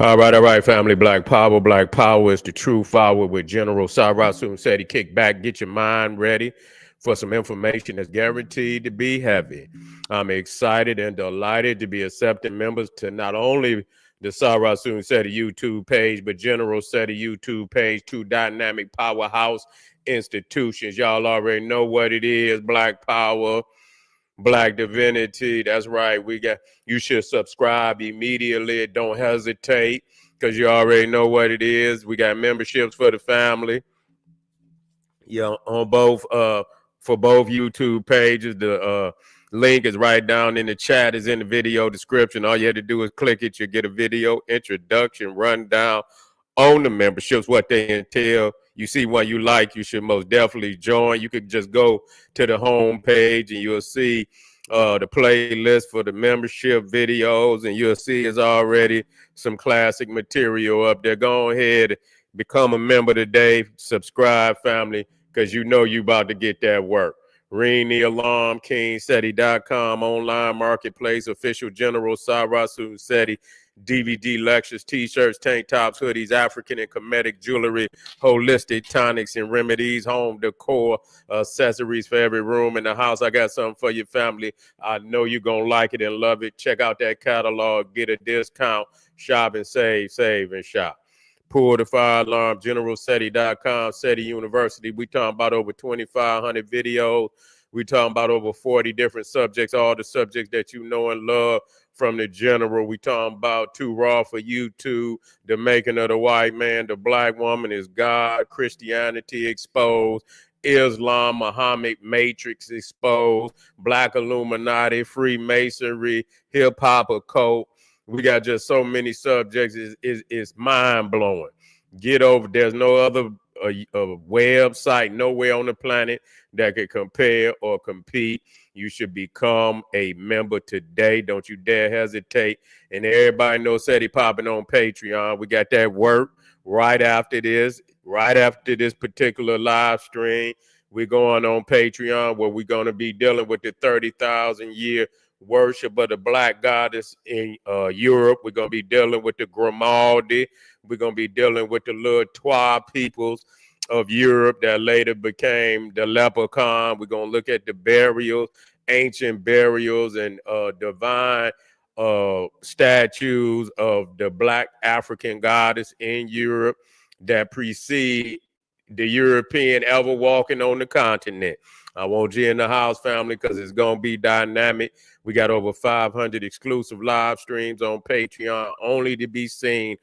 All right, family. Black Power. Black Power is the true power with General Sarasun said he kick back, get your mind ready for some information that's guaranteed to be heavy. I'm excited and delighted to be accepting members to not only the Sarasun said YouTube page, but General said YouTube page, two dynamic powerhouse institutions. Y'all already know what it is. Black Power. Black Divinity. That's right. You should subscribe immediately. Don't hesitate because you already know what it is. We got memberships for the family. On both for both YouTube pages. The link is right down in the chat, is in the video description. All you have to do is click it. You get a video introduction rundown on the memberships, what they entail. You see one you like, you should most definitely join. You could just go to the home page and you'll see the playlist for the membership videos, and you'll see it's already some classic material up there. Go ahead, become a member today, subscribe, family, because you know you about to get that work. Ring the alarm, KingSeti.com, online marketplace, official General Sarasu Seti, DVD lectures, t-shirts, tank tops, hoodies, African and Kemetic jewelry, holistic tonics and remedies, home decor, accessories for every room in the house. I got something for your family. I know you're going to like it and love it. Check out that catalog, get a discount, shop and save and shop. Pull the fire alarm, generalseti.com, SETI University. We talking about over 2,500 videos. We talking about over 40 different subjects, all the subjects that you know and love from the general. We talking about Too Raw for YouTube, The Making of the White Man, The Black Woman is God, Christianity Exposed, Islam, Muhammad Matrix Exposed, Black Illuminati, Freemasonry, Hip Hop Occult. We got just so many subjects. It's mind-blowing. Get over. There's no other website nowhere on the planet that could compare or compete. You should become a member today. Don't you dare hesitate. And everybody knows SETI popping on Patreon. We got that work right after this particular live stream. We're going on Patreon where we're going to be dealing with the 30,000 year worship of the black goddess in Europe. We're going to be dealing with the Grimaldi. We're going to be dealing with the little Twa peoples of Europe that later became the leprechaun. We're going to look at the burials, ancient burials, and divine statues of the black African goddess in Europe that precede the European ever walking on the continent. I want you in the house, family, because it's going to be dynamic. We got over 500 exclusive live streams on Patreon, only to be seen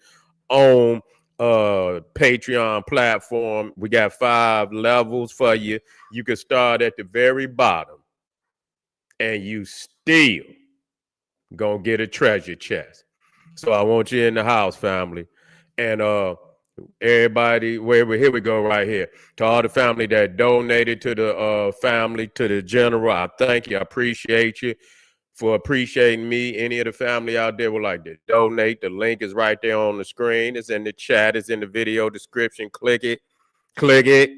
on Patreon platform. We got 5 levels for you. You can start at the very bottom, and you still going to get a treasure chest. So I want you in the house, family. And everybody, here we go right here. To all the family that donated to the family, to the general, I thank you. I appreciate you for appreciating me. Any of the family out there would like to donate. The link is right there on the screen. It's in the chat. It's in the video description. Click it.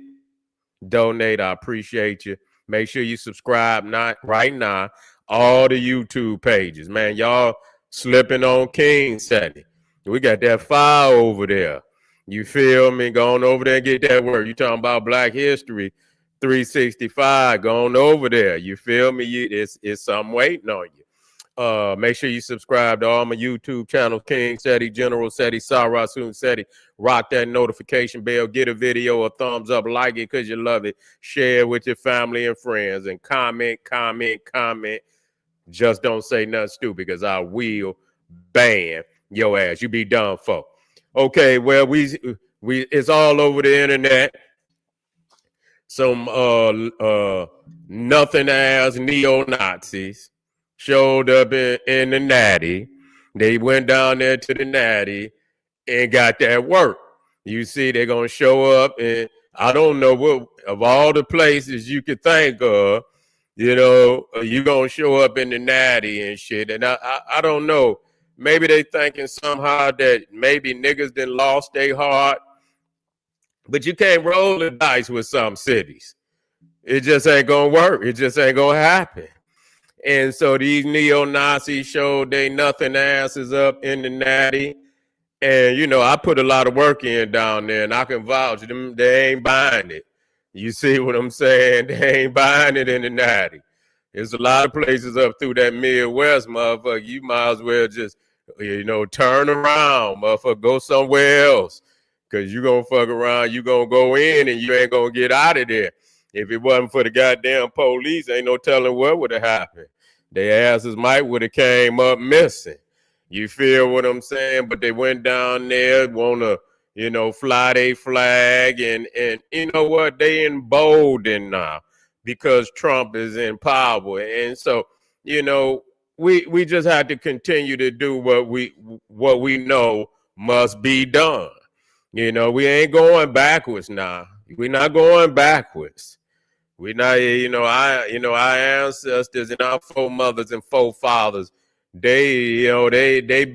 Donate. I appreciate you. Make sure you subscribe right now. All the YouTube pages. Man, y'all slipping on King Seti. We got that fire over there. You feel me? Going over there and get that work. You talking about Black History 365, going over there. You feel me? It's something waiting on you. Make sure you subscribe to all my YouTube channels, King Seti, General Seti, Sarasun Seti. Rock that notification bell. Get a video a thumbs up. Like it because you love it. Share it with your family and friends. And comment. Just don't say nothing stupid because I will ban your ass. You be done for. Okay, well, we it's all over the internet. Some nothing ass neo-Nazis showed up in the Natty. They went down there to the Natty and got that work. You see, they're gonna show up, and I don't know what of all the places you could think of, you know, you gonna show up in the Natty and shit. And I don't know. Maybe they thinking somehow that maybe niggas done lost their heart. But you can't roll the dice with some cities. It just ain't going to work. It just ain't going to happen. And so these neo-Nazis showed they nothing asses up in the Natty. And you know, I put a lot of work in down there, and I can vouch them. They ain't buying it. You see what I'm saying? They ain't buying it in the natty. There's a lot of places up through that Midwest, motherfucker. You might as well just, you know, turn around, motherfucker. Go somewhere else, cause you gonna fuck around. You gonna go in, and you ain't gonna get out of there. If it wasn't for the goddamn police, ain't no telling what would have happened. Their asses might would have came up missing. You feel what I'm saying? But they went down there, wanna, you know, fly their flag, and you know what? They emboldened now because Trump is in power. And so, you know, we just have to continue to do what we know must be done. You know, we ain't going backwards now. We're not going backwards. We not, our ancestors and our foremothers and forefathers, they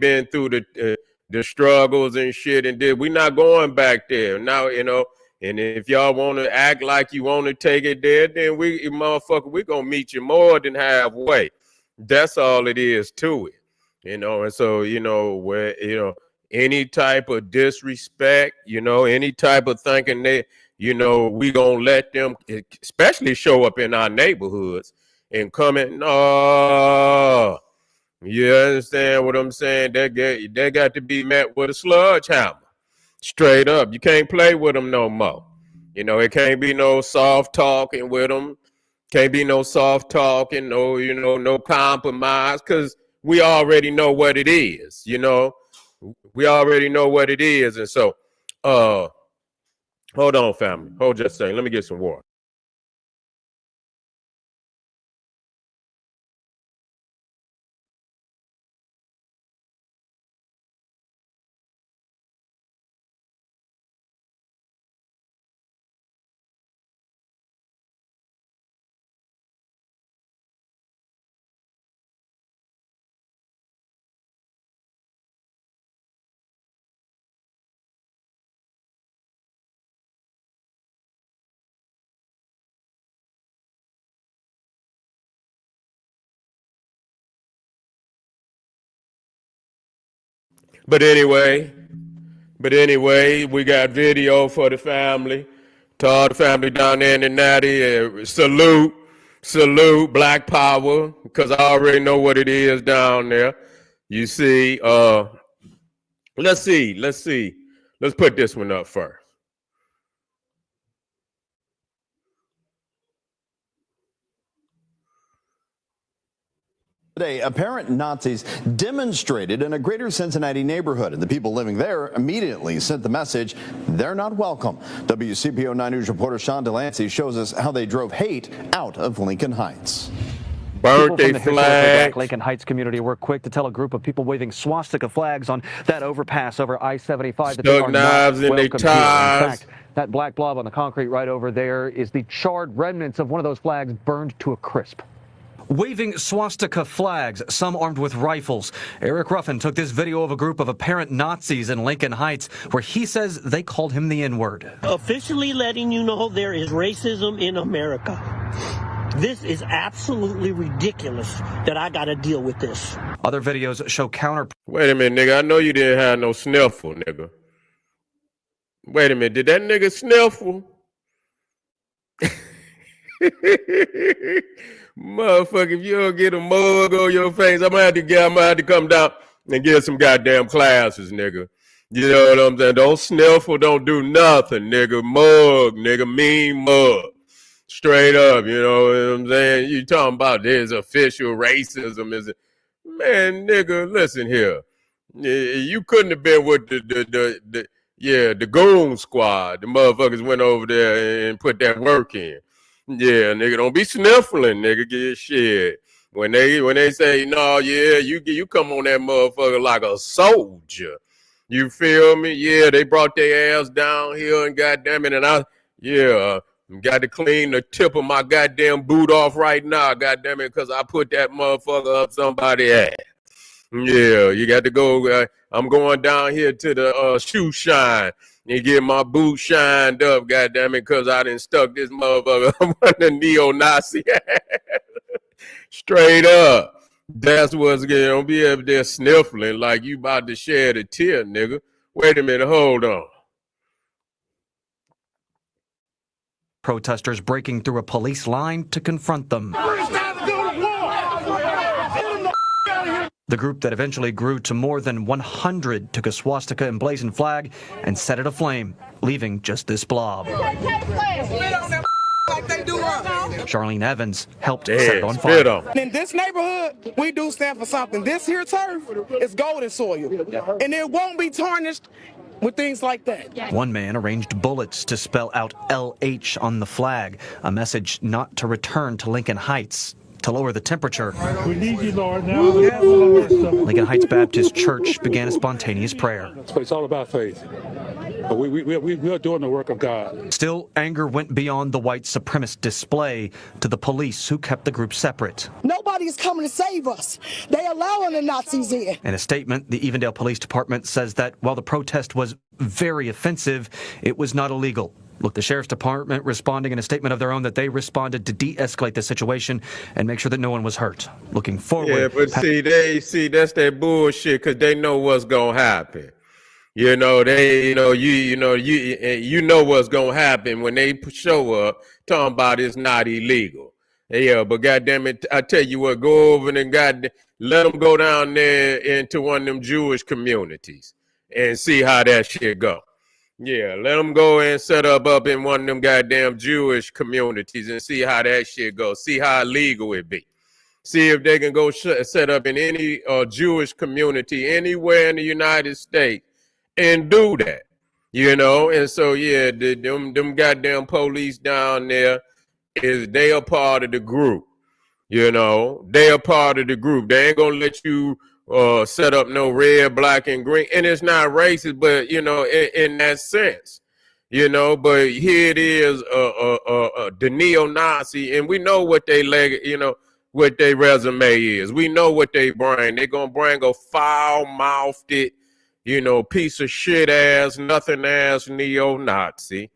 been through the struggles and shit, and we not going back there now, you know. And if y'all want to act like you want to take it there, then we gonna meet you more than halfway. That's all it is to it, you know. And so, you know, where, you know, any type of disrespect, you know, any type of thinking that, you know, we gonna let them especially show up in our neighborhoods and come in. No, you understand what I'm saying? They got to be met with a sludge hammer. Straight up. You can't play with them no more. You know, it can't be no soft talking with them. Can't be no soft talking, no, you know, no compromise, because we already know what it is, you know. We already know what it is. And so, hold on, family. Hold just a second. Let me get some water. But anyway, we got video for the family. To all the family down there in the natty, salute, Black Power, because I already know what it is down there. You see, let's see. Let's put this one up first. Today, apparent Nazis demonstrated in a greater Cincinnati neighborhood, and the people living there immediately sent the message they're not welcome. WCPO 9 News reporter Sean Delancey shows us how they drove hate out of Lincoln Heights. People from the historically black Lincoln Heights community were quick to tell a group of people waving swastika flags on that overpass over I-75 that they are not welcome here. In fact, that black blob on the concrete right over there is the charred remnants of one of those flags burned to a crisp. Waving swastika flags, some armed with rifles. Eric Ruffin took this video of a group of apparent Nazis in Lincoln Heights where he says they called him the N-word. Officially letting you know there is racism in America. This is absolutely ridiculous that I got to deal with this. Other videos show counter. Wait a minute, nigga. I know you didn't have no sniffle, nigga. Wait a minute. Did that nigga sniffle? Motherfucker, if you don't get a mug on your face, I'm gonna have to come down and get some goddamn classes, nigga. You know what I'm saying? Don't sniffle, don't do nothing, nigga. Mug, nigga, mean mug. Straight up, you know what I'm saying? You talking about this official racism, is it? Man, nigga, listen here. You couldn't have been with the goon squad. The motherfuckers went over there and put that work in. Yeah, nigga, don't be sniffling, nigga. Get shit. When they say, no, yeah, you come on that motherfucker like a soldier. You feel me? Yeah, they brought their ass down here and goddamn it, and got to clean the tip of my goddamn boot off right now, goddamn it, because I put that motherfucker up somebody's ass. Yeah, you got to go. I'm going down here to the shoe shine and get my boot shined up, goddamn it, because I done stuck this motherfucker up the neo-Nazi. Straight up. That's what's going to be up there sniffling like you about to shed a tear, nigga. Wait a minute, hold on. Protesters breaking through a police line to confront them. The group that eventually grew to more than 100 took a swastika emblazoned flag and set it aflame, leaving just this blob. Charlene Evans helped set it on fire. In this neighborhood, we do stand for something. This here turf is golden soil, and it won't be tarnished with things like that. One man arranged bullets to spell out LH on the flag, a message not to return to Lincoln Heights. To lower the temperature, we need you, Lord, now. Lincoln Heights Baptist Church began a spontaneous prayer. It's all about faith. We are doing the work of God. Still, anger went beyond the white supremacist display to the police who kept the group separate. Nobody's coming to save us. They allowing the Nazis in. In a statement, the Evendale Police Department says that while the protest was very offensive, it was not illegal. Look, the Sheriff's Department responding in a statement of their own that they responded to de-escalate the situation and make sure that no one was hurt. Looking forward. Yeah, but that's that bullshit because they know what's gonna happen. You know, you know what's gonna happen when they show up talking about it's not illegal. Yeah, but goddamn it, I tell you what, go over and let them go down there into one of them Jewish communities and see how that shit go. Yeah, let them go and set up in one of them goddamn Jewish communities and see how that shit goes. See how illegal it be. See if they can go set up in any Jewish community anywhere in the United States and do that. You know, and so yeah, them goddamn police down there they are part of the group. You know, they are part of the group. They ain't gonna let you set up no red, black, and green. And it's not racist, but, you know, in that sense, you know, but here it is, the neo-Nazi, and we know what what their resume is. We know what they bring. They're going to bring a foul-mouthed, piece of shit-ass, nothing-ass neo-Nazi.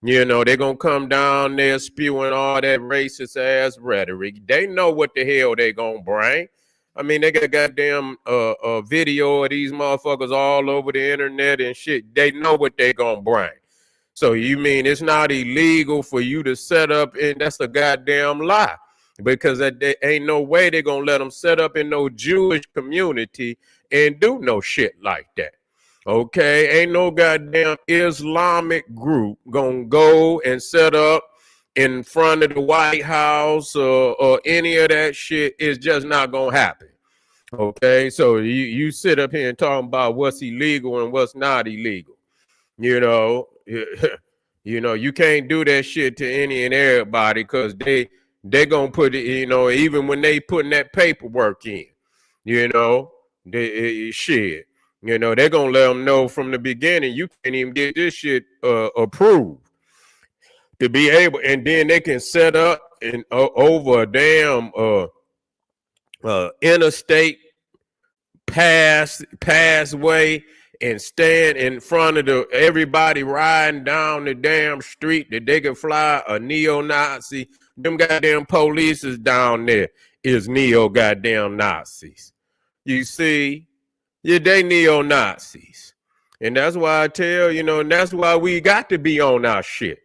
You know, they're going to come down there spewing all that racist-ass rhetoric. They know what the hell they going to bring. I mean, they got goddamn video of these motherfuckers all over the internet and shit. They know what they gonna bring. So you mean it's not illegal for you to set up, and that's a goddamn lie, because there ain't no way they're gonna let them set up in no Jewish community and do no shit like that. Okay, ain't no goddamn Islamic group gonna go and set up in front of the White House or any of that shit. Is just not gonna happen. Okay, so you sit up here and talking about what's illegal and what's not illegal. You know, you can't do that shit to any and everybody, because they gonna put it, even when they putting that paperwork in, shit. They're gonna let them know from the beginning you can't even get this shit approved to be able, and then they can set up and over a damn interstate passway and stand in front of everybody riding down the damn street that they can fly a neo-Nazi. Them goddamn police is down there is neo-goddamn Nazis. You see? Yeah, they neo-Nazis. And that's why I tell, and that's why we got to be on our shit.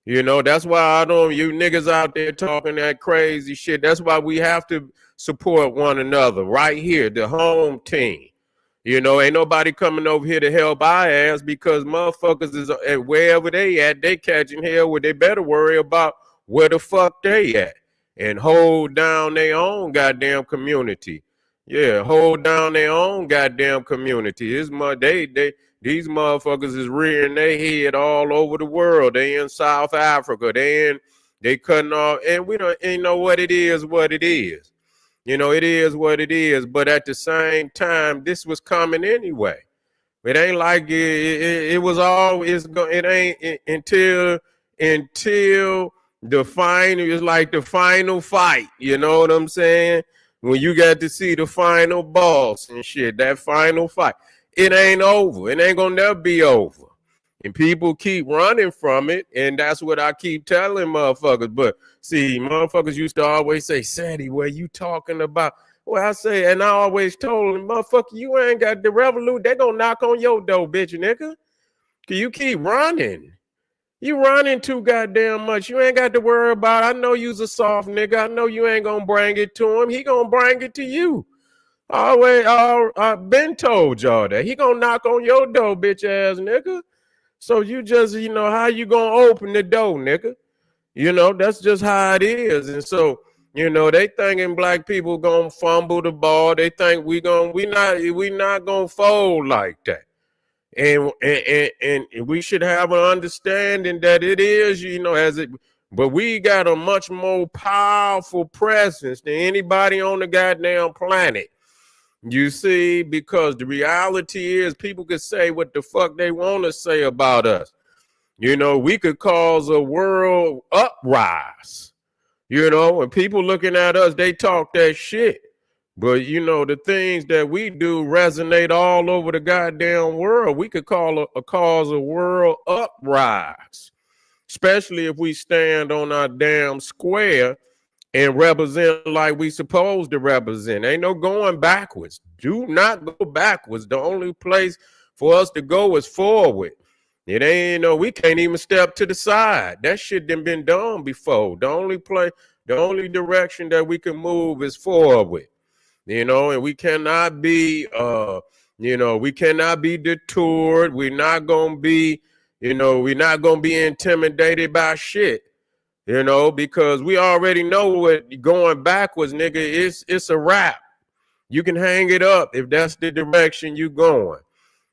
That's why you niggas out there talking that crazy shit. That's why we have to support one another right here, the home team. Ain't nobody coming over here to help our ass, because motherfuckers is wherever they at, they catching hell where they better worry about where the fuck they at and hold down their own goddamn community. Yeah, hold down their own goddamn community. These motherfuckers is rearing their head all over the world. They in South Africa. They cutting off, and we don't know what it is. It is what it is. But at the same time, this was coming anyway. It ain't like it was always going. It ain't until the final. It's like the final fight. You know what I'm saying? When you got to see the final boss and shit, that final fight. It ain't over. It ain't gonna never be over. And people keep running from it, and that's what I keep telling motherfuckers. But see, motherfuckers used to always say, Sandy, what you talking about? Well, I say, and I always told him, motherfucker, you ain't got the revolution. They gonna knock on your door, bitch, nigga. Cause you keep running. You running too goddamn much. You ain't got to worry about it. I know you's a soft nigga. I know you ain't gonna bring it to him. He gonna bring it to you. I've been told y'all that. He gonna knock on your door, bitch ass nigga. So you just, how you gonna open the door, nigga? That's just how it is. And so, they thinking black people gonna fumble the ball. They think we not gonna fold like that. And we should have an understanding that it is, but we got a much more powerful presence than anybody on the goddamn planet. You see, because the reality is people could say what the fuck they want to say about us. We could cause a world uprise. When people looking at us, they talk that shit. But, the things that we do resonate all over the goddamn world. We could cause a world uprise, especially if we stand on our damn square and represent like we supposed to represent. Ain't no going backwards. Do not go backwards. The only place for us to go is forward. It ain't, we can't even step to the side. That shit done been done before. The only direction that we can move is forward. And we cannot be, we cannot be detoured. We're not gonna be, we're not gonna be intimidated by shit. Because we already know what going backwards, nigga, it's a wrap. You can hang it up if that's the direction you going.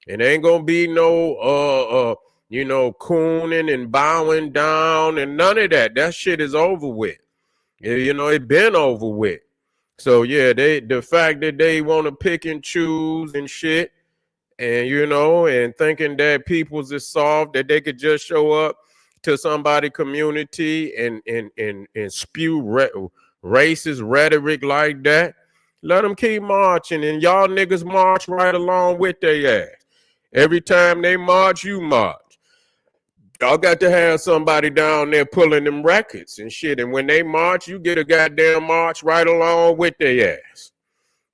It ain't gonna be no cooning and bowing down and none of that. That shit is over with. It been over with. So yeah, the fact that they want to pick and choose and shit, and and thinking that people's is soft, that they could just show up to somebody community and spew racist rhetoric like that. Let them keep marching, and y'all niggas march right along with their ass. Every time they march, you march. Y'all got to have somebody down there pulling them records and shit. And when they march, you get a goddamn march right along with their ass.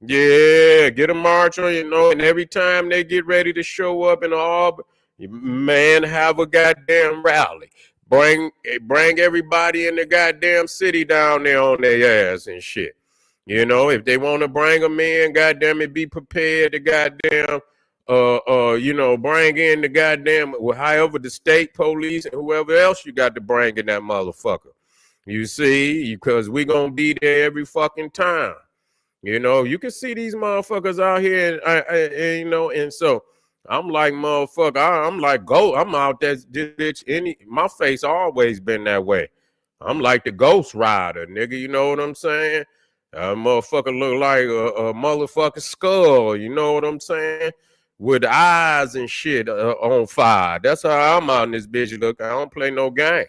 Yeah, get a march on, and every time they get ready to show up in Auburn, man, have a goddamn rally. Bring everybody in the goddamn city down there on their ass and shit. If they want to bring them in, goddamn it, be prepared to goddamn bring in the goddamn, however, the state police and whoever else you got to bring in that motherfucker. You see, because we gonna be there every fucking time. You can see these motherfuckers out here, and and so I'm like, motherfucker, I'm like, go, I'm out that bitch. My face always been that way. I'm like the Ghost Rider, nigga. You know what I'm saying? Motherfucker look like a motherfucking skull. You know what I'm saying? With eyes and shit on fire. That's how I'm out in this bitch. Look, I don't play no game.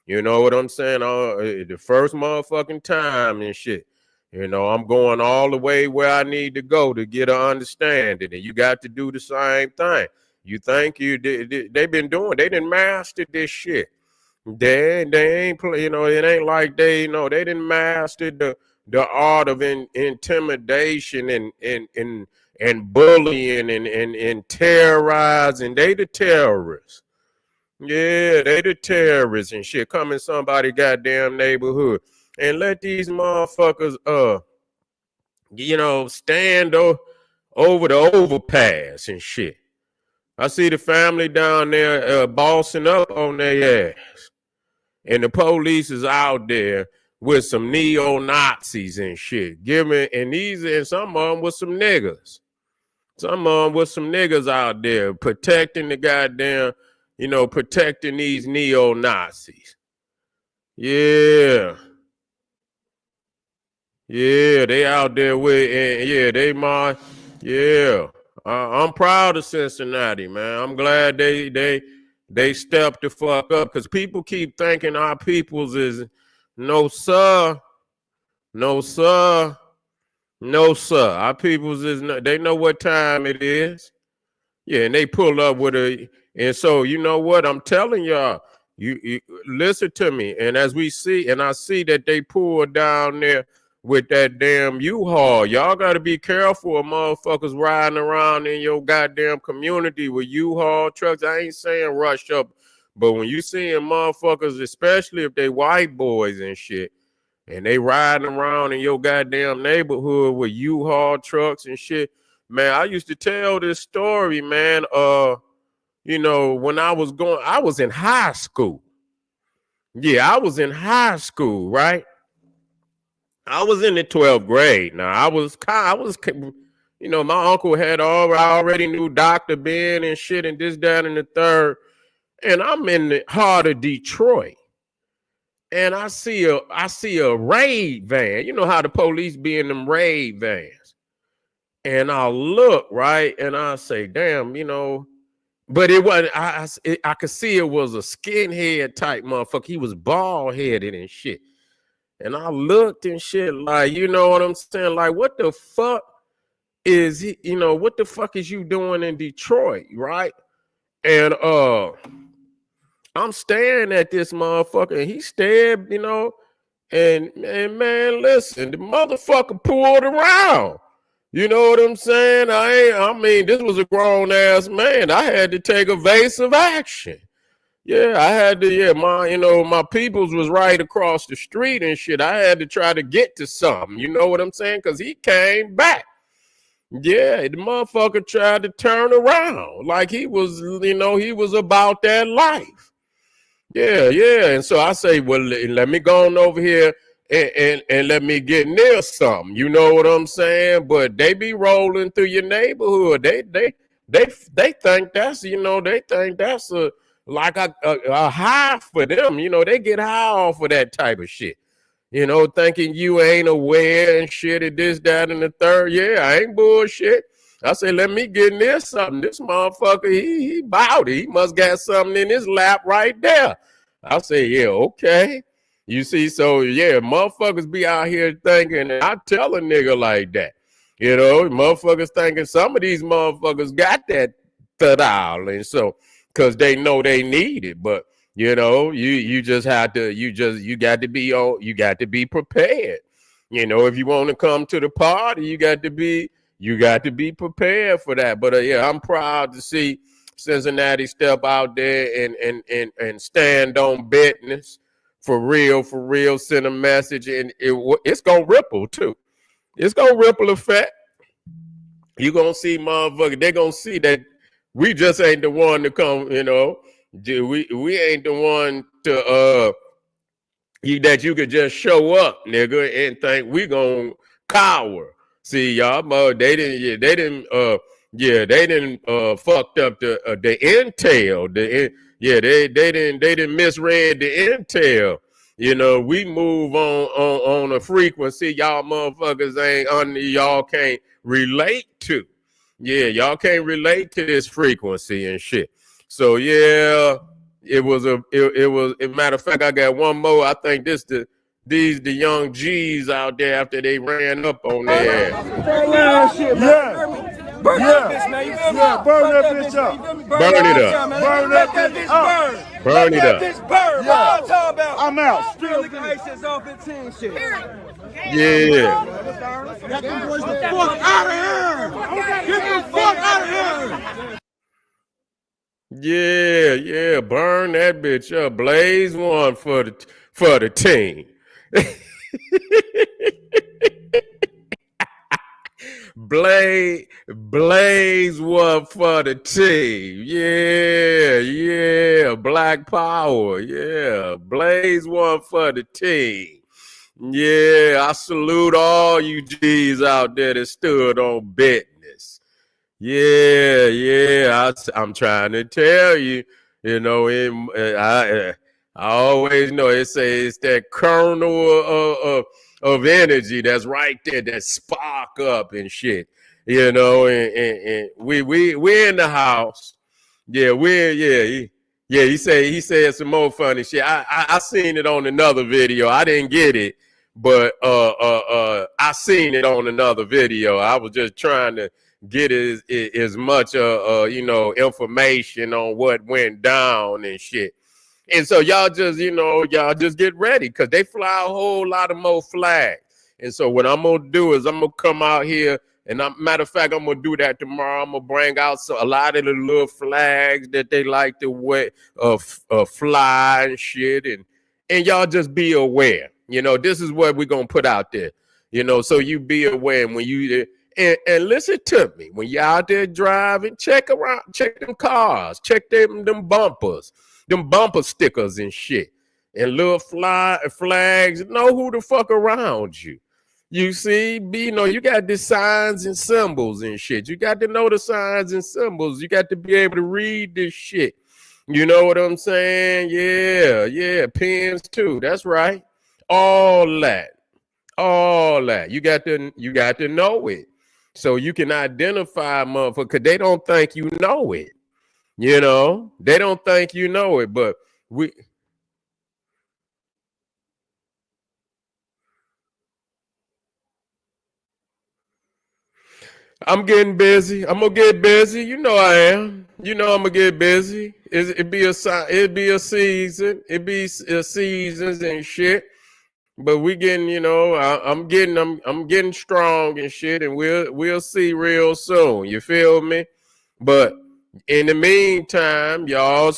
You know what I'm saying? The first motherfucking time and shit. I'm going all the way where I need to go to get an understanding. And you got to do the same thing. You think they've been doing, they didn't master this shit. They ain't, it ain't like they didn't master the art of intimidation and bullying and terrorizing. They the terrorists. Yeah, they the terrorists and shit. Come in somebody goddamn neighborhood and let these motherfuckers stand over the overpass and shit. I see the family down there bossing up on their ass. And the police is out there with some neo-Nazis and shit. And some of them with some niggas. Some of them with some niggas out there protecting the goddamn, protecting these neo-Nazis. Yeah. Yeah, they out there with, and yeah, they march. Yeah. I'm proud of Cincinnati, man. I'm glad they stepped the fuck up, because people keep thinking our peoples is no sir, no sir, no sir. Our peoples is they know what time it is. Yeah, and they pull up with and so you know what I'm telling y'all. You listen to me, and as we see, and I see that they pull down there with that damn U-Haul. Y'all got to be careful of motherfuckers riding around in your goddamn community with U-Haul trucks. I ain't saying rush up, but when you seeing motherfuckers, especially if they white boys and shit, and they riding around in your goddamn neighborhood with U-Haul trucks and shit, man, I used to tell this story, man. You know, when I was in high school. Yeah, I was in high school, right? I was in the 12th grade. Now, you know, my uncle I already knew Dr. Ben and shit and this, that, and the third. And I'm in the heart of Detroit. And I see a raid van. You know how the police be in them raid vans. And I'll look, right? And I say, damn, you know, but it wasn't, I could see it was a skinhead type motherfucker. He was bald headed and shit. And I looked and shit like, you know what I'm saying? Like, what the fuck is he, you know, what the fuck is you doing in Detroit, right? And I'm staring at this motherfucker and he stared, you know, and man, listen, the motherfucker pulled around. You know what I'm saying? I mean, this was a grown ass man. I had to take evasive action. Yeah, I had to, my peoples was right across the street and shit. I had to try to get to something. You know what I'm saying? Because he came back. Yeah, the motherfucker tried to turn around like he was, you know, he was about that life. Yeah. And so I say, well, let me go on over here and let me get near something. You know what I'm saying? But they be rolling through your neighborhood. They think that's, you know, they think that's a high for them. You know, they get high off of that type of shit. You know, thinking you ain't aware and shit and this, that, and the third. Yeah, I ain't bullshit. I say, let me get near something. This motherfucker, he bowed it. He must got something in his lap right there. I say, yeah, okay. You see, so yeah, motherfuckers be out here thinking, and I tell a nigga like that. You know, motherfuckers thinking some of these motherfuckers got that $30, and so because they know they need it. But you know, you just have to, you got to be prepared. You know, if you want to come to the party, you got to be prepared for that. But yeah, I'm proud to see Cincinnati step out there and stand on business. For real, send a message, and it's gonna ripple too. It's gonna ripple effect. You gonna see motherfuckers. They gonna see that we just ain't the one to come. You know, we ain't the one to that you could just show up, nigga, and think we gonna cower. See, y'all, they didn't fucked up the intel. They didn't misread the intel. You know, we move on a frequency y'all motherfuckers y'all can't relate to. Yeah, y'all can't relate to this frequency and shit. So yeah, it was a matter of fact, I got one more. I think the young G's out there after they ran up on their ass. Burn that bitch, man. You feel me? Yeah, burn that bitch up. Burn it up. Burn that bitch up. Burn it up. That bitch burn. What I'm talking about? I'm out. Still nigga ISIS off 15 shit. Yeah. Get them boys the fuck out of here. Get the fuck out of here. Yeah. Burn that bitch up. Blaze one for the team. Blaze one for the team. Yeah. Black power. Yeah. Blaze one for the team. Yeah. I salute all you G's out there that stood on business. Yeah. I'm trying to tell you, you know, I always know it's that kernel of energy that's right there, that spark up and shit, you know, and we're in the house. Yeah, he said some more funny shit. I seen it on another video. I didn't get it, but I seen it on another video. I was just trying to get as much information on what went down and shit. And so y'all just get ready, because they fly a whole lot of more flags. And so what I'm gonna do is I'm gonna come out here, and matter of fact, I'm gonna do that tomorrow. I'm gonna bring out a lot of the little flags that they like to wear, fly and shit, and y'all just be aware. This is what we're gonna put out there. So you be aware. And when you and listen to me, when you're out there driving, check them cars, check them bumpers, them bumper stickers and shit, and little flags. Know who the fuck around you. You see, you got the signs and symbols and shit. You got to know the signs and symbols. You got to be able to read this shit. You know what I'm saying? Yeah, pens too. That's right. All that. You got to know it. So you can identify motherfucker, because they don't think you know it. They don't think you know it, but I'm getting busy. I'm gonna get busy. I am. I'm gonna get busy. It'd be a season. It'd be seasons and shit. But we getting, I'm getting strong and shit, and we'll see real soon. You feel me? But in the meantime, y'all,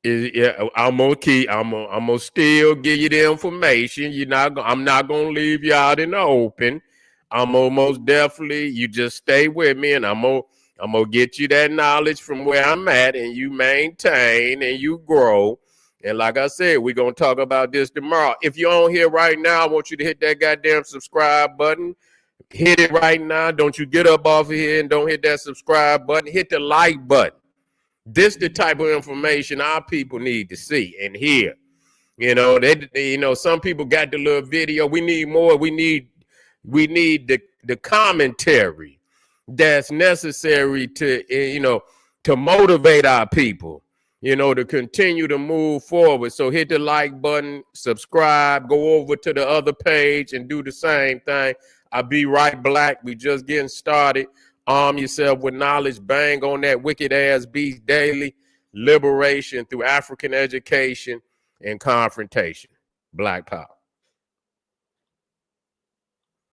I'm gonna still give you the information. I'm not gonna leave you out in the open. I'm almost definitely, you just stay with me, and I'm gonna get you that knowledge from where I'm at, and you maintain and you grow. And like I said, we're going to talk about this tomorrow. If you're on here right now, I want you to hit that goddamn subscribe button. Hit it right now. Don't you get up off of here and don't hit that subscribe button. Hit the like button. This the type of information our people need to see and hear. Some people got the little video. We need more. We need the commentary that's necessary to motivate our people. To continue to move forward. So hit the like button, subscribe, go over to the other page and do the same thing. I'll be right back. We just getting started. Arm yourself with knowledge. Bang on that wicked ass beast daily. Liberation through African education and confrontation. Black power.